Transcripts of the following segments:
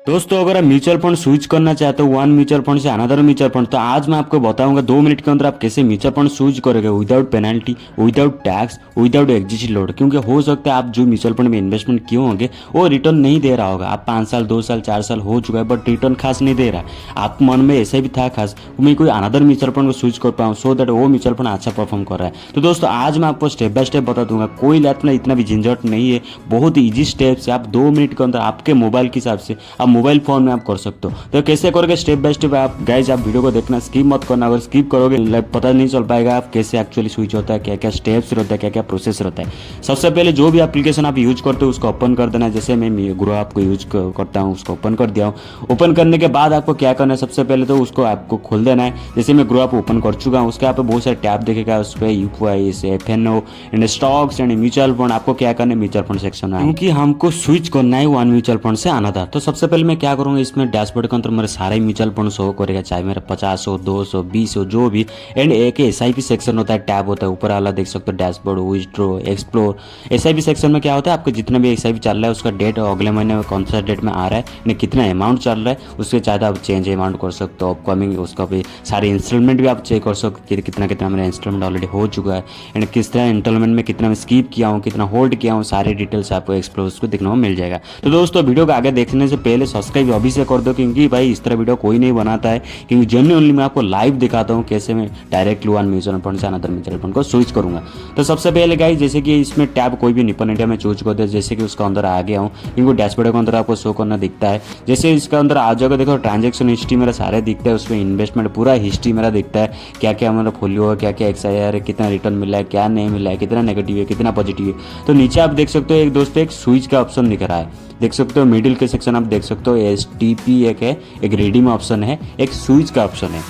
दोस्तों अगर आप म्यूचुअल फंड स्विच करना चाहते हो वन म्यूचुअल फंड से अनदर म्यूचुअल फंड, तो आज मैं आपको बताऊंगा 2 मिनट के अंदर आप कैसे म्यूचुअल फंड स्विच करोगे without penalty, without tax, without exit load. क्योंकि हो सकता है आप जो म्यूचुअल फंड में इन्वेस्टमेंट किए होंगे वो रिटर्न नहीं दे रहा होगा। आप 5 साल 2 साल 4 साल हो चुका है बट रिटर्न खास नहीं दे रहा। आप मन में ऐसे भी था खास मैं कोई अनदर म्यूचुअल फंड को स्विच कर पाऊँ सो दैट वो म्यूचुअल फंड अच्छा परफॉर्म कर रहा है। तो दोस्तों आज मैं आपको स्टेप बाय स्टेप बता दूंगा, कोई लाइफ में इतना भी झंझट नहीं है। बहुत ईजी स्टेप से आप 2 मिनट के अंदर आपके मोबाइल के हिसाब से आप मोबाइल फोन में आप कर सकते हो। तो कैसे करोगे स्टेप बाय स्टेप आप गाइज, आप वीडियो को देखना, स्किप मत करना। अगर स्किप करोगे पता नहीं चल पाएगा आप कैसे एक्चुअली स्विच होता है, क्या क्या स्टेप्स रहता है, क्या क्या प्रोसेस रहता है। सबसे पहले जो भी एप्लीकेशन आप यूज करते हो उसको ओपन कर देना। जैसे मैं ग्रो ऐप को यूज करता हूँ, उसको ओपन कर दिया हूँ। ओपन करने के बाद आपको क्या करना है, सबसे पहले तो उसको आपको खोल देना है। जैसे मैं ग्रो ऐप ओपन कर चुका हूँ, उसके यहाँ पे बहुत सारे टैब देखेगा, उस पर UPI, FNO and stocks and mutual fund. आपको क्या करना है म्यूचुअल फंड सेक्शन में, क्योंकि हमको स्विच करना है वन म्यूचुअल फंड से अनदर। तो सबसे पहले मैं क्या करूँगा, इसमें डैशबोर्ड के अंदर मेरे सारे म्यूचुअल फंड शो करेगा, चाहे मेरा 50 हो, 200, 20 हो, जो भी। एंड एक SIP सेक्शन होता है, टैब होता है ऊपर वाला, देख सकते हो dashboard, withdraw, explore. SIP section में क्या होता है, आपको जितना भी SIP चल रहा है उसका डेट अगले महीने में कौन सा डेट में आ रहा है, यानी कितना अमाउंट चल रहा है, उसके चाहते आप चेंज अमाउंट कर सकते हो। अपकमिंग उसका भी सारे इंस्टॉलमेंट भी आप चेक कर सकते हो, कितना कितना मेरा इंस्टॉलमेंट ऑलरेडी हो चुका है, एंड किस तरह इंस्टॉलमेंट में कितना मैं स्कीप किया हूँ, कितना होल्ड किया हूँ, सारे डिटेल्स आपको एक्सप्लोर को देखने को मिल जाएगा। तो दोस्तों वीडियो को आगे देखने से पहले सब्सक्राइब अभी से कर दो, क्योंकि भाई इस तरह वीडियो कोई नहीं बनाता है। क्योंकि जेन्युइनली मैं आपको लाइव दिखाता हूँ कैसे मैं डायरेक्टली वन म्यूचुअल फंड से अनदर म्यूचुअल फंड को स्विच करूंगा। तो सबसे पहले गाइस, जैसे कि इसमें टैब कोई भी निपन इंडिया में चूज कर दे, जैसे कि उसका अंदर आ गया हूँ, क्योंकि डैशबोर्ड के अंदर आपको शो करना दिखता है। जैसे इसका अंदर आ जाएगा, देखो ट्रांजेक्शन हिस्ट्री मेरा सारे दिखता है, उसमें इन्वेस्टमेंट पूरा हिस्ट्री मेरा दिखता है, क्या क्या मेरा फोलियो है, क्या क्या XIR है, कितना रिटर्न मिला है, क्या नहीं मिला है, कितना नेगेटिव है, कितना पॉजिटिव है। तो नीचे आप देख सकते हो एक दोस्तों एक स्विच का ऑप्शन दिख रहा है, देख सकते हो मिडिल के सेक्शन आप देख सकते हो STP एक है, एक रिडीम ऑप्शन है, एक स्विच का ऑप्शन है।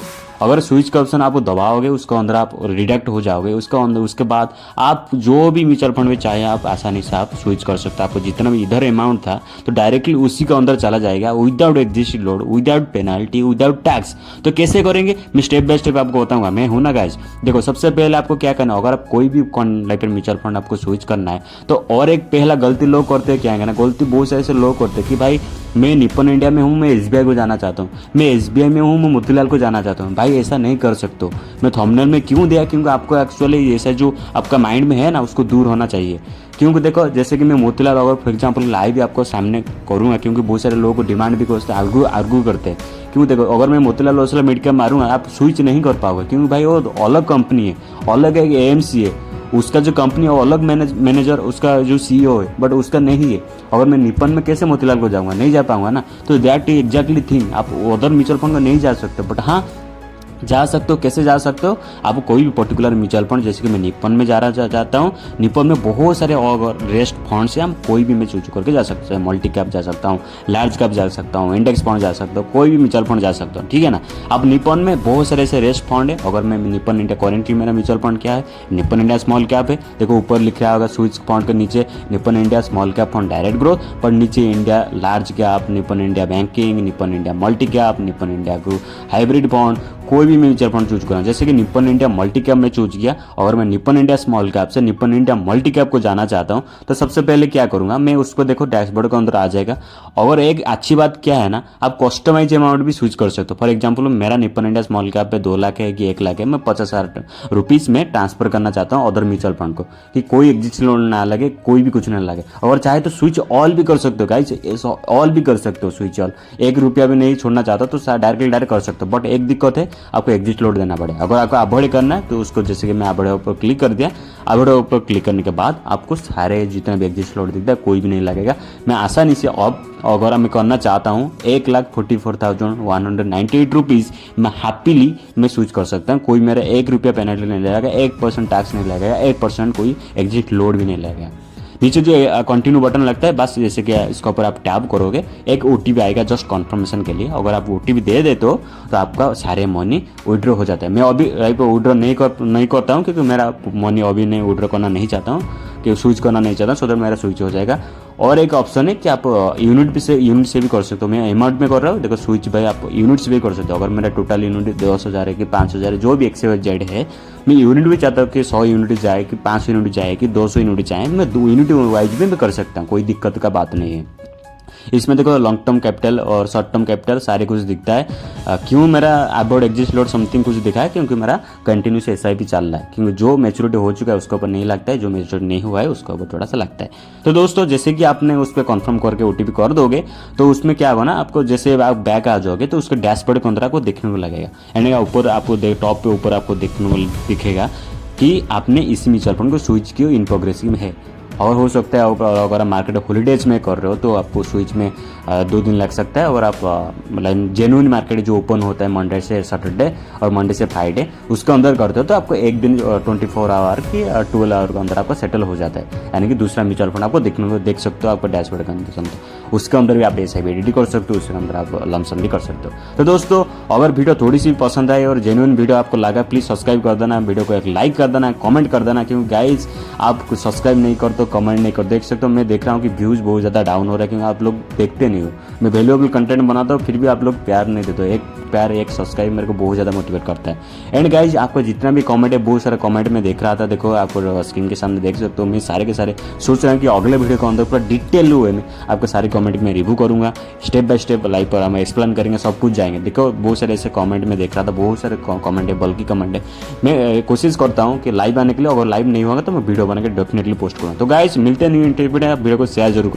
अगर स्विच का ऑप्शन आप दबाओगे उसको अंदर आप रिडक्ट हो जाओगे, उसका अंदर उसके बाद आप जो भी म्यूचुअल फंड में चाहे आप आसानी से आप स्विच कर सकते हो। आपको जितना भी इधर अमाउंट था तो डायरेक्टली उसी के अंदर चला जाएगा, without exit load, without penalty, without tax. तो कैसे करेंगे मैं स्टेप बाय स्टेप आपको बताऊंगा, मैं हूं ना गाइज। देखो सबसे पहले आपको क्या करना है, अगर आप कोई भी लाइक म्यूचुअल फंड आपको स्विच करना है तो और एक पहला गलती लोग करते हैं, क्या है ना, गलती बहुत सारे ऐसे लोग करते हैं कि भाई मैं निपन इंडिया में हूँ, मैं SBI को जाना चाहता हूँ, मैं SBI में हूँ, मैं मोतीलाल को जाना चाहता हूँ। भाई ऐसा नहीं कर सकते हो। मैं थंबनेल में क्यों दिया, क्योंकि आपको एक्चुअली ऐसा जो आपका माइंड में है ना उसको दूर होना चाहिए। क्योंकि देखो जैसे कि मैं मोतीलाल अगर फॉर एग्जाम्पल लाइव आपको सामने करूँगा, क्योंकि बहुत सारे लोगों को डिमांड भी करते हैं, आर्गू करते हैं। क्यों देखो अगर मैं मोतीलाल ओसला मिड कैप मारूंगा आप स्विच नहीं कर पाओगे, क्योंकि भाई वो अलग कंपनी है, अलग एक AMC है, उसका जो कंपनी है वो अलग मैनेजर, उसका जो CEO है, बट उसका नहीं है। अगर मैं निपन में कैसे मोतीलाल को जाऊंगा, नहीं जा पाऊंगा ना। तो दैट एग्जैक्टली थिंग, आप अदर म्यूचुअल फंड को नहीं जा सकते, बट हाँ जा सकते हो। कैसे जा सकते हो, आप कोई भी पर्टिकुलर म्यूचुअल फंड, जैसे कि मैं निपन में जा रहा चाहता हूँ, निपन में बहुत सारे और रेस्ट फंड से हम कोई भी मैं चूज करके जा सकते हैं। मल्टी कैप जा सकता हूँ, लार्ज कैप जा सकता हूँ, इंडेक्स फंड जा सकता हूँ, कोई भी म्यूचुअल फंड जा सकता हूँ, ठीक है ना। अब निपन में बहुत सारे ऐसे रेस्ट फंड है। अगर मैं निपन इंडिया, करेंटली मेरा म्यूचुअल फंड क्या है, निपन इंडिया स्मॉल कैप है। देखो ऊपर लिख रहा होगा स्विच फंड के नीचे Nippon India small cap fund direct growth, पर नीचे India large cap, Nippon India banking, Nippon India multi cap, Nippon India hybrid fund, कोई भी म्यूचुअल फंड चूज करना। जैसे कि निपन इंडिया मल्टी कैप में चूज किया, और मैं निपन इंडिया स्मॉल कैप से निपन इंडिया मल्टी कैप को जाना चाहता हूँ, तो सबसे पहले क्या करूंगा मैं उसको, देखो डैशबोर्ड के अंदर आ जाएगा। और एक अच्छी बात क्या है ना, आप कस्टमाइज अमाउंट भी स्विच कर सकते हो। फॉर एग्जाम्पल मेरा निपन इंडिया स्मॉल कैप पे 2 लाख है कि 1 लाख है, मैं 50,000 रुपीज में ट्रांसफर करना चाहता हूँ अदर म्यूचुअल फंड को, कि कोई एग्जिट लोन ना लगे, कोई भी कुछ ना लगे। अगर चाहे तो स्विच ऑल भी कर सकते हो गाइस, ऑल भी कर सकते हो स्विच ऑल। 1 रुपया भी नहीं छोड़ना चाहता तो डायरेक्ट कर सकते हो, बट एक दिक्कत है आपको एग्जिट लोड देना पड़ेगा। अगर आपको अवॉइड करना है तो उसको, जैसे कि मैं अवॉइड ऊपर क्लिक कर दिया, अवॉइड ऊपर क्लिक करने के बाद आपको सारे जितने भी एग्जिट लोड दिखता है कोई भी नहीं लगेगा। मैं आसानी से अब अगर मैं करना चाहता हूँ 1,44,198 रुपीज़ मैं हैप्पीली मैं स्विच कर सकता हूँ। कोई मेरा 1 रुपया पेनल्टी नहीं लगेगा, 1% टैक्स नहीं लगेगा, 1% कोई एग्जिट लोड भी नहीं लगेगा। नीचे जो कंटिन्यू बटन लगता है, बस जैसे कि इसके ऊपर आप टैप करोगे एक OTP आएगा जस्ट कन्फर्मेशन के लिए। अगर आप OTP दे देते हो तो आपका सारे मनी विड्रॉ हो जाता है। मैं अभी विड्रॉ नहीं करता हूँ, क्योंकि मेरा मनी अभी नहीं विड्रॉ करना नहीं चाहता हूँ, कि स्विच करना नहीं चाहता, सो दैट मेरा स्विच हो जाएगा। और एक ऑप्शन है कि आप यूनिट से भी कर सकते हो। मैं अमाउंट में कर रहा हूँ, देखो स्विच भाई आप यूनिट से भी कर सकते हो। अगर मेरा टोटल यूनिट 10,000 है कि 5,000 है, जो भी XYZ है, मैं यूनिट भी चाहता हूँ कि 100 यूनिट जाए, कि 500 यूनिट जाए, कि 200 यूनिट जाए, मैं 2 यूनिट वाइज भी मैं कर सकता हूँ, कोई दिक्कत का बात नहीं है। इसमें देखो लॉन्ग टर्म कैपिटल और शॉर्ट टर्म कैपिटल सारे कुछ दिखता है। क्यों मेरा अबाउट एग्जिस्ट लोड समथिंग कुछ दिखा है, क्योंकि मेरा कंटिन्यूस SIP चल रहा है, क्योंकि जो मैच्योरिटी हो चुका है उसके ऊपर नहीं लगता है, जो मैच्योरिटी नहीं हुआ है उसके ऊपर थोड़ा सा लगता है। तो दोस्तों जैसे कि आपने उस पर कन्फर्म करके OTP कर दोगे तो उसमें क्या होगा ना, आपको जैसे आप बैक आ जाओगे तो उसके डैशबोर्ड के अंदर आपको देखने को लगेगा, यानी ऊपर आपको टॉप पे ऊपर आपको देखने को दिखेगा कि आपने इस म्यूचुअल फंड को स्विच किया इन प्रोग्रेसिव में है। और हो सकता है अगर आप मार्केट हॉलीडेज में कर रहे हो तो आपको स्विच में 2 दिन लग सकता है। और आप मतलब जेन्युइन मार्केट जो ओपन होता है मंडे से सैटरडे और मंडे से फ्राइडे उसके अंदर करते हो तो आपको एक दिन 24 आवर की 12 आवर के अंदर आपको सेटल हो जाता है, यानी कि दूसरा म्यूचुअल फंड आपको देखने को देख सकते हो आपको डैशबोर्ड के अंदर। उसके अंदर भी आप SIP एडिट कर सकते हो, उसके अंदर आप लमसम भी कर सकते हो। तो दोस्तों अगर वीडियो थोड़ी सी पसंद आई और जेन्युइन वीडियो आपको लगा प्लीज़ सब्सक्राइब कर देना, वीडियो को एक लाइक कर देना, कमेंट कर देना, क्योंकि गाइज आप सब्सक्राइब नहीं कर तो कमेंट नहीं कर, देख सकते हो मैं देख रहा हूँ कि व्यूज़ बहुत ज़्यादा डाउन हो रहा है, क्योंकि आप लोग देखते नहीं हो। मैं वैल्यूएबल कंटेंट बनाता हूँ फिर भी आप लोग प्यार नहीं देते हो। एक प्यार एक सब्सक्राइब मेरे को बहुत ज़्यादा मोटिवेट करता है। एंड गाइज आपको जितना भी कमेंट है बहुत सारा कमेंट में देख रहा था, देखो आपको स्क्रीन के सामने देख सकते हो। मैं सारे के सारे सोच रहा हूँ कि अगले वीडियो के अंदर पूरा डिटेल हुए में आपको सारे कमेंट में रिव्यू करूँगा, स्टेप बाय स्टेप लाइव पर हम एक्सप्लेन करेंगे, सब कुछ जाएंगे। देखो बहुत सारे ऐसे कमेंट में देख रहा था, बहुत सारे कमेंट है, बल्कि कमेंट है। मैं कोशिश करता हूँ कि लाइव आने के लिए, अगर लाइव नहीं होगा तो मैं वीडियो बना के डेफिनेटली पोस्ट करूँगा। तो गाइज मिलते हैं न्यू इंटरव्यू, वीडियो को शेयर जरूर